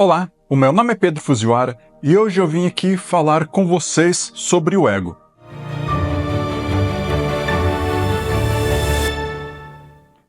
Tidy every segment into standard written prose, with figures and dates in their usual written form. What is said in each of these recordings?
Olá, o meu nome é Pedro Fujiwara e hoje eu vim aqui falar com vocês sobre o ego.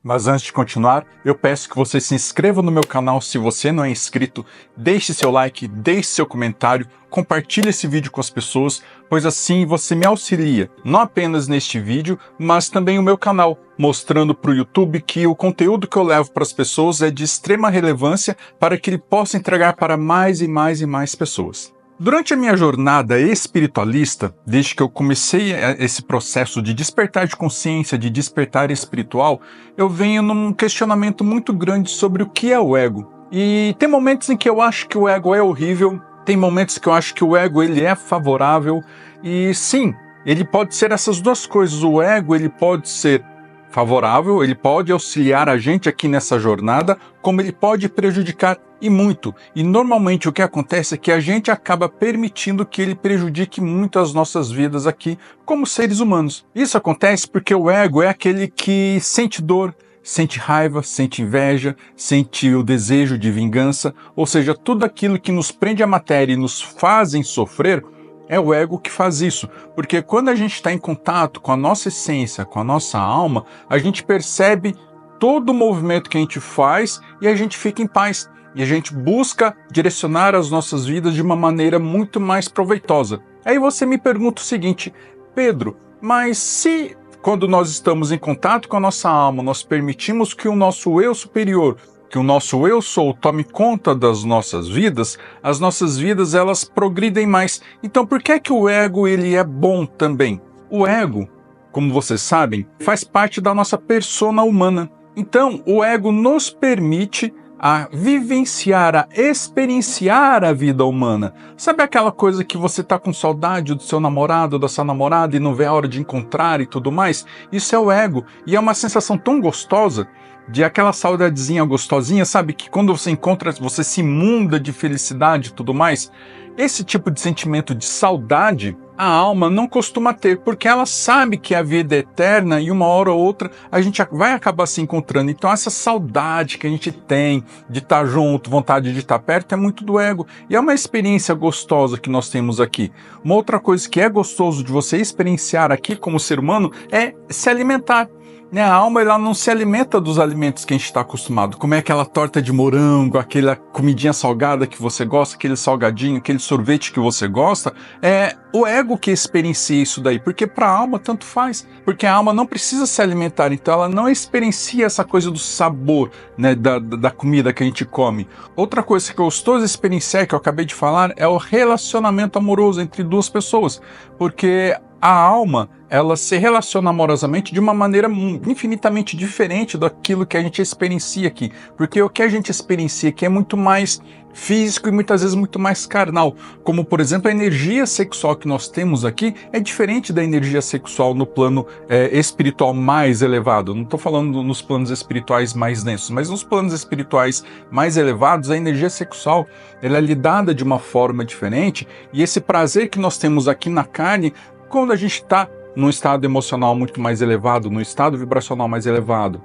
Mas antes de continuar, eu peço que você se inscreva no meu canal se você não é inscrito, deixe seu like, deixe seu comentário, compartilhe esse vídeo com as pessoas, pois assim você me auxilia, não apenas neste vídeo, mas também o meu canal, mostrando para o YouTube que o conteúdo que eu levo para as pessoas é de extrema relevância para que ele possa entregar para mais e mais e mais pessoas. Durante a minha jornada espiritualista, desde que eu comecei esse processo de despertar de consciência, de despertar espiritual, eu venho num questionamento muito grande sobre o que é o ego. E tem momentos em que eu acho que o ego é horrível, tem momentos que eu acho que o ego ele é favorável, e sim, ele pode ser essas duas coisas. O ego ele pode ser favorável, ele pode auxiliar a gente aqui nessa jornada, como ele pode prejudicar e muito. E normalmente o que acontece é que a gente acaba permitindo que ele prejudique muito as nossas vidas aqui como seres humanos. Isso acontece porque o ego é aquele que sente dor, sente raiva, sente inveja, sente o desejo de vingança, ou seja, tudo aquilo que nos prende à matéria e nos fazem sofrer. É o ego que faz isso, porque quando a gente está em contato com a nossa essência, com a nossa alma, a gente percebe todo o movimento que a gente faz e a gente fica em paz. E a gente busca direcionar as nossas vidas de uma maneira muito mais proveitosa. Aí você me pergunta o seguinte: Pedro, mas se quando nós estamos em contato com a nossa alma, nós permitimos que o nosso eu superior, que o nosso eu sou tome conta das nossas vidas, as nossas vidas elas progridem mais. Então por que é que o ego ele é bom também? O ego, como vocês sabem, faz parte da nossa persona humana. Então o ego nos permite a vivenciar, a experienciar a vida humana. Sabe aquela coisa que você tá com saudade do seu namorado, da sua namorada e não vê a hora de encontrar e tudo mais? Isso é o ego, e é uma sensação tão gostosa, de aquela saudadezinha gostosinha, sabe? Que quando você encontra, você se imunda de felicidade e tudo mais. Esse tipo de sentimento de saudade, a alma não costuma ter, porque ela sabe que a vida é eterna e uma hora ou outra a gente vai acabar se encontrando. Então essa saudade que a gente tem de estar junto, vontade de estar perto, é muito do ego. E é uma experiência gostosa que nós temos aqui. Uma outra coisa que é gostoso de você experienciar aqui como ser humano é se alimentar. A alma ela não se alimenta dos alimentos que a gente está acostumado, como é aquela torta de morango, aquela comidinha salgada que você gosta, aquele salgadinho, aquele sorvete que você gosta. É o ego que experiencia isso daí, porque para a alma tanto faz, porque a alma não precisa se alimentar, então ela não experiencia essa coisa do sabor, né, da comida que a gente come. Outra coisa que é gostoso experienciar, que eu acabei de falar, é o relacionamento amoroso entre duas pessoas, porque a alma, ela se relaciona amorosamente de uma maneira infinitamente diferente daquilo que a gente experiencia aqui. Porque o que a gente experiencia aqui é muito mais físico e muitas vezes muito mais carnal. Como, por exemplo, a energia sexual que nós temos aqui é diferente da energia sexual no plano espiritual mais elevado. Não estou falando nos planos espirituais mais densos, mas nos planos espirituais mais elevados, a energia sexual ela é lidada de uma forma diferente. E esse prazer que nós temos aqui na carne, quando a gente está num estado emocional muito mais elevado, num estado vibracional mais elevado,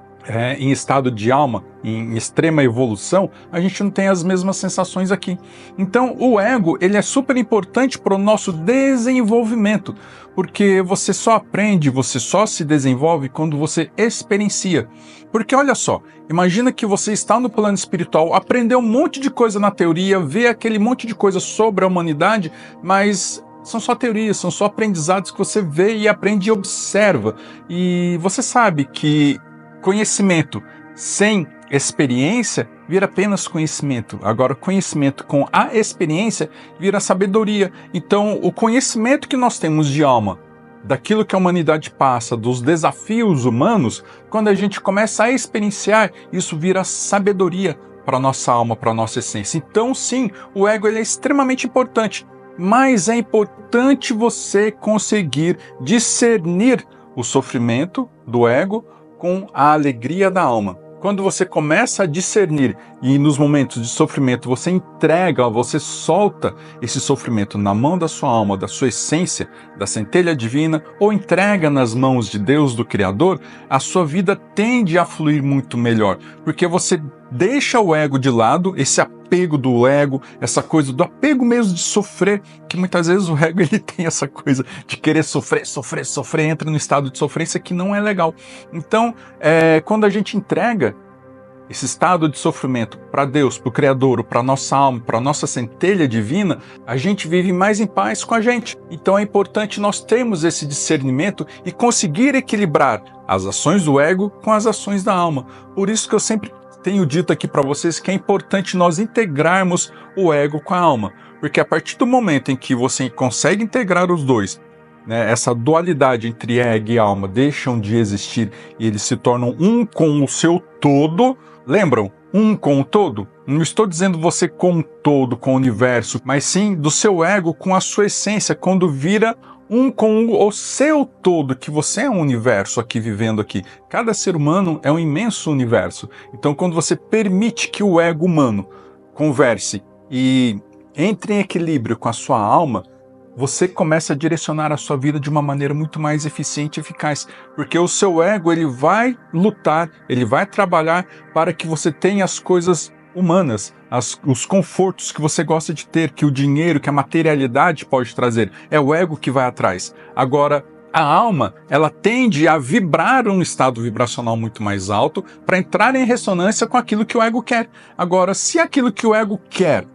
em estado de alma, em extrema evolução, a gente não tem as mesmas sensações aqui. Então o ego ele é super importante para o nosso desenvolvimento, porque você só aprende, você só se desenvolve quando você experiencia. Porque olha só, imagina que você está no plano espiritual, aprendeu um monte de coisa na teoria, vê aquele monte de coisa sobre a humanidade, mas são só teorias, são só aprendizados que você vê e aprende e observa. E você sabe que conhecimento sem experiência vira apenas conhecimento. Agora, conhecimento com a experiência vira sabedoria. Então, o conhecimento que nós temos de alma, daquilo que a humanidade passa, dos desafios humanos, quando a gente começa a experienciar, isso vira sabedoria para a nossa alma, para a nossa essência. Então, sim, o ego ele é extremamente importante. Mas é importante você conseguir discernir o sofrimento do ego com a alegria da alma. Quando você começa a discernir e nos momentos de sofrimento você entrega, você solta esse sofrimento na mão da sua alma, da sua essência, da centelha divina, ou entrega nas mãos de Deus, do Criador, a sua vida tende a fluir muito melhor, porque você deixa o ego de lado, esse apego do ego, essa coisa do apego mesmo de sofrer, que muitas vezes o ego ele tem essa coisa de querer sofrer, sofrer, sofrer, entra no estado de sofrência que não é legal. Então, quando a gente entrega esse estado de sofrimento para Deus, para o Criador, para a nossa alma, para a nossa centelha divina, a gente vive mais em paz com a gente. Então é importante nós termos esse discernimento e conseguir equilibrar as ações do ego com as ações da alma. Por isso que eu sempre tenho dito aqui para vocês que é importante nós integrarmos o ego com a alma. Porque a partir do momento em que você consegue integrar os dois, né, essa dualidade entre ego e alma deixam de existir e eles se tornam um com o seu todo. Lembram? Um com o todo? Não estou dizendo você com o todo, com o universo, mas sim do seu ego com a sua essência, quando vira um com o seu todo, que você é um universo aqui vivendo aqui. Cada ser humano é um imenso universo. Então, quando você permite que o ego humano converse e entre em equilíbrio com a sua alma, você começa a direcionar a sua vida de uma maneira muito mais eficiente e eficaz, porque o seu ego ele vai lutar, ele vai trabalhar para que você tenha as coisas humanas, os confortos que você gosta de ter, que o dinheiro, que a materialidade pode trazer. É o ego que vai atrás. Agora, a alma, ela tende a vibrar um estado vibracional muito mais alto para entrar em ressonância com aquilo que o ego quer. Agora, se aquilo que o ego quer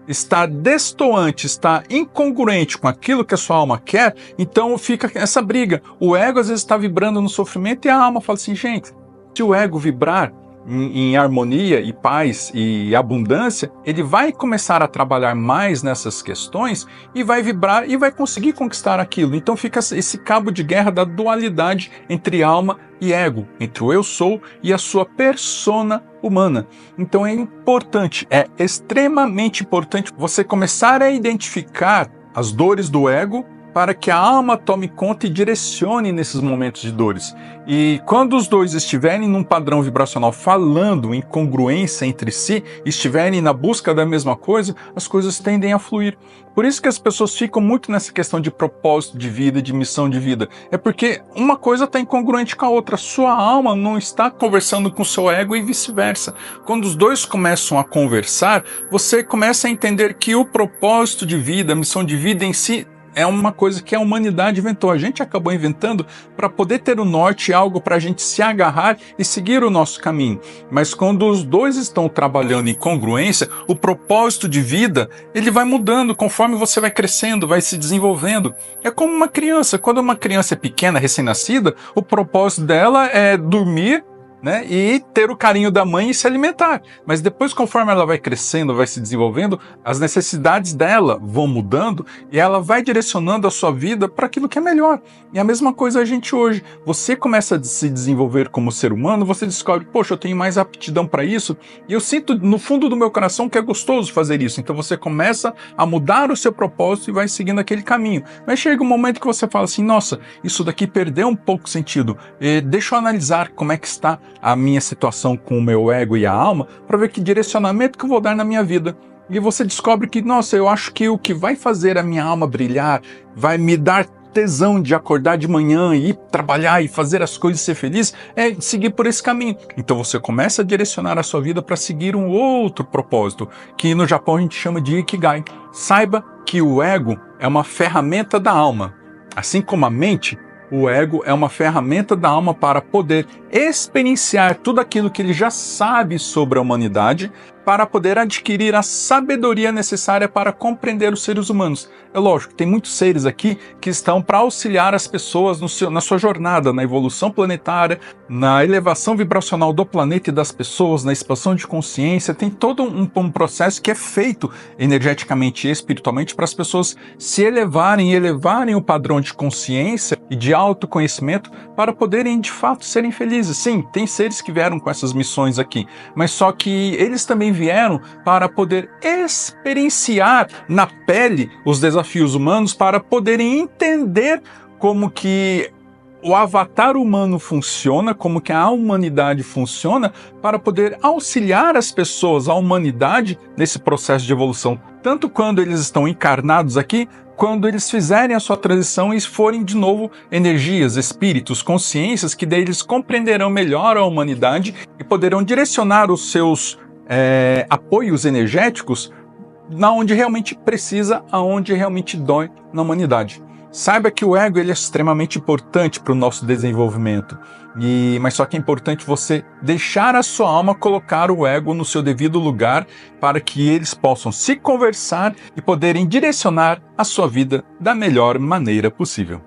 está destoante, está incongruente com aquilo que a sua alma quer, então fica essa briga. O ego às vezes está vibrando no sofrimento e a alma fala assim, gente, se o ego vibrar em harmonia e paz e abundância, ele vai começar a trabalhar mais nessas questões e vai vibrar e vai conseguir conquistar aquilo. Então fica esse cabo de guerra da dualidade entre alma e ego, entre o eu sou e a sua persona humana. Então é importante, é extremamente importante você começar a identificar as dores do ego para que a alma tome conta e direcione nesses momentos de dores. E quando os dois estiverem num padrão vibracional falando em congruência entre si, estiverem na busca da mesma coisa, as coisas tendem a fluir. Por isso que as pessoas ficam muito nessa questão de propósito de vida, de missão de vida. É porque uma coisa está incongruente com a outra. Sua alma não está conversando com o seu ego e vice-versa. Quando os dois começam a conversar, você começa a entender que o propósito de vida, a missão de vida em si, é uma coisa que a humanidade inventou. A gente acabou inventando para poder ter o norte, algo para a gente se agarrar e seguir o nosso caminho. Mas quando os dois estão trabalhando em congruência, o propósito de vida, ele vai mudando conforme você vai crescendo, vai se desenvolvendo. É como uma criança. Quando uma criança é pequena, recém-nascida, o propósito dela é dormir, né, e ter o carinho da mãe e se alimentar. Mas depois, conforme ela vai crescendo, vai se desenvolvendo, as necessidades dela vão mudando e ela vai direcionando a sua vida para aquilo que é melhor. E a mesma coisa a gente hoje. Você começa a se desenvolver como ser humano, você descobre, poxa, eu tenho mais aptidão para isso, e eu sinto no fundo do meu coração que é gostoso fazer isso. Então você começa a mudar o seu propósito e vai seguindo aquele caminho. Mas chega um momento que você fala assim, nossa, isso daqui perdeu um pouco o sentido. Deixa eu analisar como é que está a minha situação com o meu ego e a alma, para ver que direcionamento que eu vou dar na minha vida. E você descobre que, nossa, eu acho que o que vai fazer a minha alma brilhar, vai me dar tesão de acordar de manhã e ir trabalhar e fazer as coisas e ser feliz, é seguir por esse caminho. Então você começa a direcionar a sua vida para seguir um outro propósito, que no Japão a gente chama de Ikigai. Saiba que o ego é uma ferramenta da alma, assim como a mente. O ego é uma ferramenta da alma para poder experienciar tudo aquilo que ele já sabe sobre a humanidade, para poder adquirir a sabedoria necessária para compreender os seres humanos. É lógico, tem muitos seres aqui que estão para auxiliar as pessoas na sua jornada, na evolução planetária, na elevação vibracional do planeta e das pessoas, na expansão de consciência. Tem todo um processo que é feito energeticamente e espiritualmente para as pessoas se elevarem o padrão de consciência e de autoconhecimento para poderem de fato serem felizes. Sim, tem seres que vieram com essas missões aqui, mas só que eles também vieram para poder experienciar na pele os desafios humanos, para poderem entender como que o avatar humano funciona, como que a humanidade funciona, para poder auxiliar as pessoas, a humanidade, nesse processo de evolução, tanto quando eles estão encarnados aqui, quando eles fizerem a sua transição e forem de novo energias, espíritos, consciências, que daí eles compreenderão melhor a humanidade e poderão direcionar os seus apoios energéticos na onde realmente precisa, aonde realmente dói na humanidade. Saiba que o ego ele é extremamente importante para o nosso desenvolvimento, mas só que é importante você deixar a sua alma colocar o ego no seu devido lugar para que eles possam se conversar e poderem direcionar a sua vida da melhor maneira possível.